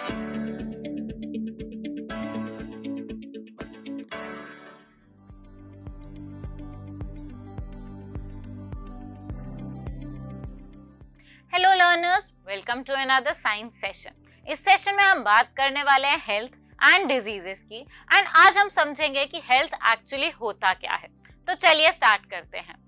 Hello learners, welcome to another science session. इस session में हम बात करने वाले हैं हेल्थ एंड डिजीजेस की, एंड आज हम समझेंगे कि हेल्थ एक्चुअली होता क्या है। तो चलिए स्टार्ट करते हैं।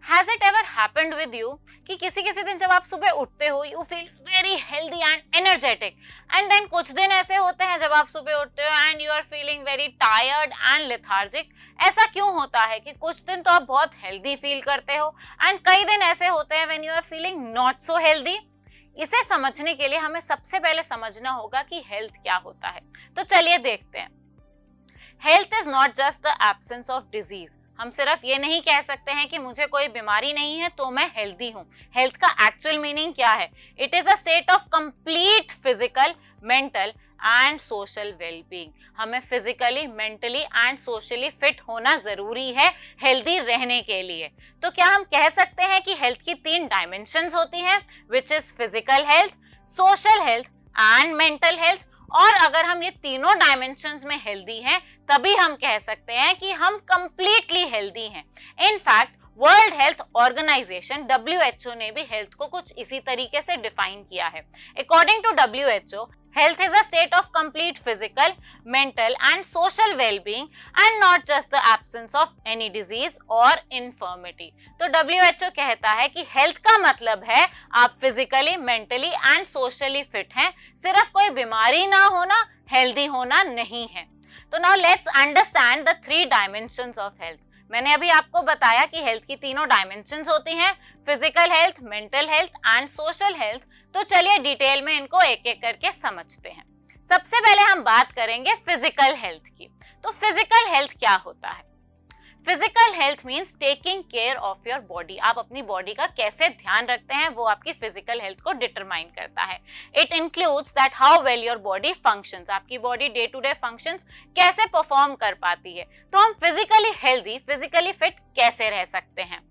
Has it ever happened with you कि किसी दिन जब आप सुबह उठते हो you feel very healthy and energetic, and then कुछ दिन ऐसे होते हैं जब आप सुबह उठते हो and you are feeling very tired and lethargic. ऐसा क्यों होता है कि कुछ दिन तो आप बहुत हेल्दी फील करते हो एंड कई दिन ऐसे होते हैं when you are feeling not so healthy? इसे समझने के लिए हमें सबसे पहले समझना होगा कि हेल्थ क्या होता है। तो चलिए देखते हैं। Health is not just the absence of disease. हम सिर्फ ये नहीं कह सकते हैं कि मुझे कोई बीमारी नहीं है तो मैं हेल्दी हूँ। हेल्थ का एक्चुअल मीनिंग क्या है? It is a state of complete physical, mental and social wellbeing. हमें physically, mentally and socially fit होना जरूरी है हेल्दी रहने के लिए। तो क्या हम कह सकते हैं कि हेल्थ की 3 डायमेंशंस होती हैं, which is physical health, social health and mental health? और अगर हम ये तीनों डायमेंशंस में हेल्दी हैं तभी हम कह सकते हैं कि हम कंप्लीटली हेल्दी हैं। In fact world health organization WHO ने भी हेल्थ को कुछ इसी तरीके से डिफाइन किया है। According to WHO, health is a state of complete physical, mental and social well-being and not just the absence of any disease or infirmity। तो WHO कहता है कि हेल्थ का मतलब है आप physically, mentally and socially fit हैं, सिर्फ कोई बीमारी ना होना हेल्दी होना नहीं है। तो now let's understand the 3 dimensions of health. मैंने अभी आपको बताया कि हेल्थ की तीनों डायमेंशंस होती हैं, physical health, mental health and social health. तो चलिए डिटेल में इनको एक एक करके समझते हैं। सबसे पहले हम बात करेंगे फिजिकल हेल्थ की। तो फिजिकल हेल्थ क्या होता है? Physical health means taking care of your body. आप अपनी बॉडी का कैसे ध्यान रखते हैं वो आपकी फिजिकल हेल्थ को डिटरमाइन करता है। It includes that how well your body functions. आपकी body day to day functions कैसे परफॉर्म कर पाती है। तो हम फिजिकली हेल्दी, फिजिकली फिट कैसे रह सकते हैं?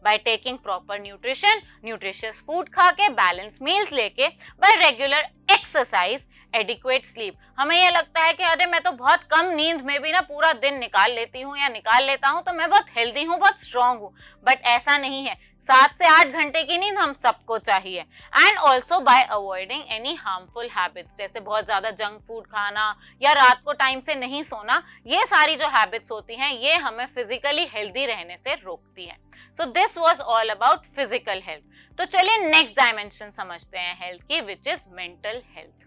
by taking proper nutrition, nutritious food खा के, बैलेंस मील्स लेके, by regular exercise, adequate sleep। हमें ये लगता है कि अरे मैं तो बहुत कम नींद में भी ना पूरा दिन निकाल लेती हूँ या निकाल लेता हूँ तो मैं बहुत हेल्दी हूँ, बहुत स्ट्रांग हूँ, बट ऐसा नहीं है। 7 से 8 घंटे की नींद हम सबको चाहिए। And also bye avoiding any harmful habits, जैसे बहुत ज्यादा जंक फूड खाना या रात को टाइम से नहीं सोना, ये सारी जो हैबिट्स होती हैं ये हमें फिजिकली हेल्दी रहने से रोकती है। So this was all about physical health. तो चलिए नेक्स्ट डायमेंशन समझते हैं हेल्थ की, विच इज मेंटल हेल्थ।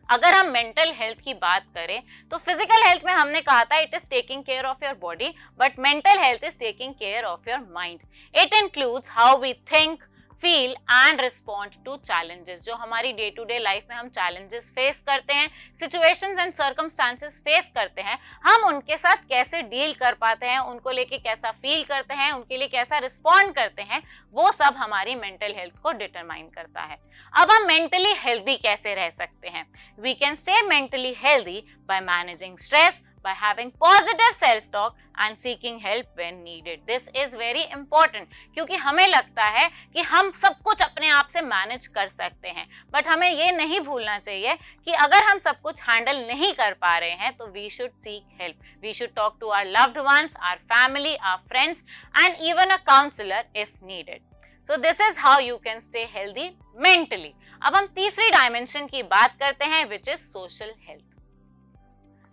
अगर हम मेंटल हेल्थ की बात करें तो फिजिकल हेल्थ में हमने कहा था it is taking care of your body, but mental health is taking care of your mind. It includes how we think, feel and respond to challenges. जो हमारी डे टू डे लाइफ में हम challenges face करते हैं, situations and circumstances face करते हैं, हम उनके साथ कैसे डील कर पाते हैं, उनको लेके कैसा फील करते हैं, उनके लिए कैसा रिस्पॉन्ड करते हैं, वो सब हमारी मेंटल हेल्थ को डिटरमाइन करता है। अब हम मेंटली हेल्दी कैसे रह सकते हैं? We can stay mentally healthy by managing stress, by having positive self-talk and seeking help when needed. This is very important क्योंकि हमें लगता है कि हम सब कुछ अपने आप से मैनेज कर सकते हैं, बट हमें ये नहीं भूलना चाहिए कि अगर हम सब कुछ हैंडल नहीं कर पा रहे हैं तो we should seek help. We should talk to our loved ones, our family, our friends and even a counselor if needed. So this is how you can stay healthy mentally. अब हम तीसरी dimension की बात करते हैं, which is social health.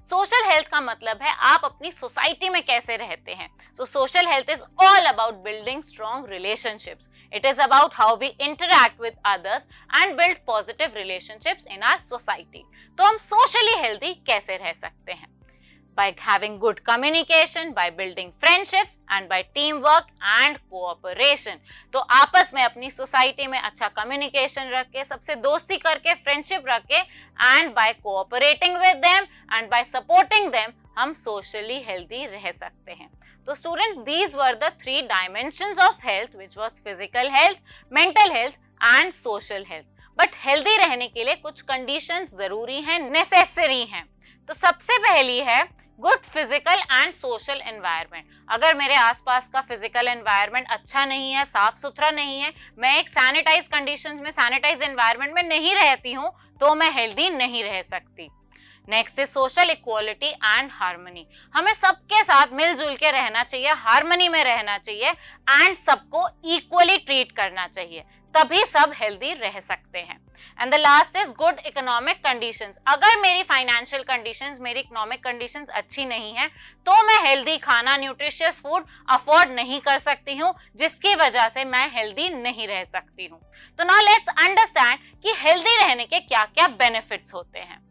Social health का मतलब है आप अपनी सोसाइटी में कैसे रहते हैं। So social health is all about building strong relationships. It is about how we interact with others and build positive relationships in our society. तो हम सोशली हेल्दी कैसे रह सकते हैं? by having good communication, by building friendships and by teamwork and cooperation। तो आपस में अपनी सोसाइटी में अच्छा कम्युनिकेशन रख के, सबसे दोस्ती करके, फ्रेंडशिप रख के and by cooperating with them and by supporting them हम सोशली हेल्दी रह सकते हैं। तो students, these were the 3 dimensions of health which was physical health, mental health and social health। But healthy रहने के लिए कुछ कंडीशंस जरूरी हैं, नेसेसरी हैं। तो सबसे पहली है good physical and social environment. अगर मेरे आसपास का फिजिकल एनवायरनमेंट अच्छा नहीं है, साफ सुथरा नहीं है, मैं एक सैनिटाइज कंडीशंस में, सैनिटाइज एनवायरनमेंट में नहीं रहती हूँ, तो मैं हेल्दी नहीं रह सकती। Next is social equality and harmony. हमें सबके साथ मिलजुल के रहना चाहिए, हार्मनी में रहना चाहिए एंड सबको इक्वली ट्रीट करना चाहिए, तभी सब हेल्दी रह सकते हैं। And the last is good economic conditions. अगर मेरी फाइनेंशियल कंडीशंस, मेरी इकोनॉमिक कंडीशंस अच्छी नहीं है तो मैं हेल्दी खाना, न्यूट्रिशियस फूड अफोर्ड नहीं कर सकती हूँ, जिसकी वजह से मैं हेल्दी नहीं रह सकती हूँ। तो नाउ लेट्स अंडरस्टैंड कि हेल्दी रहने के क्या क्या बेनिफिट्स होते हैं।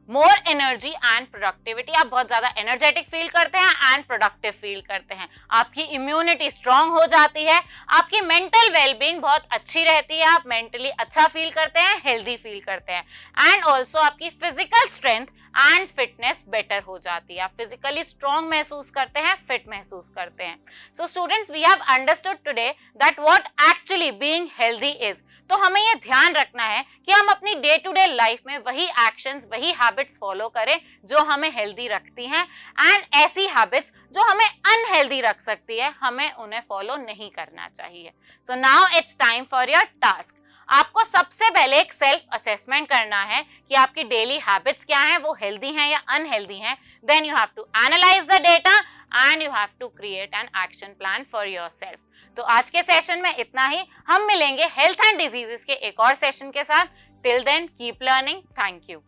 More energy and productivity. आप बहुत ज्यादा एनर्जेटिक फील करते हैं एंड प्रोडक्टिव फील करते हैं। आपकी इम्यूनिटी स्ट्रांग हो जाती है, आपकी मेंटल वेलबींग बहुत अच्छी रहती है, आप मेंटली अच्छा फील करते हैं, हेल्दी फील करते हैं। एंड ऑल्सो आपकी physical strength and fitness better हो जाती है, आप फिजिकली स्ट्रांग महसूस करते हैं, फिट महसूस करते हैं। So students, we have understood today that what actually being healthy is. तो हमें ये ध्यान रखना है कि हम अपनी डे टू डे लाइफ में वही एक्शंस, वही हैबिट्स फॉलो करें जो हमें हेल्दी रखती हैं, एंड ऐसी हैबिट्स जो हमें अनहेल्दी रख सकती है, हमें उन्हें फॉलो नहीं करना चाहिए। So now it's time for your task. आपको सबसे पहले एक सेल्फ असेसमेंट करना है कि आपकी डेली हैबिट्स क्या हैं, वो हेल्दी हैं या अनहेल्दी हैं। Then you have to analyse the data and you have to create an action plan for yourself. तो आज के सेशन में इतना ही। हम मिलेंगे हेल्थ एंड डिजीजेस के एक और सेशन के साथ। Till then keep learning. Thank you.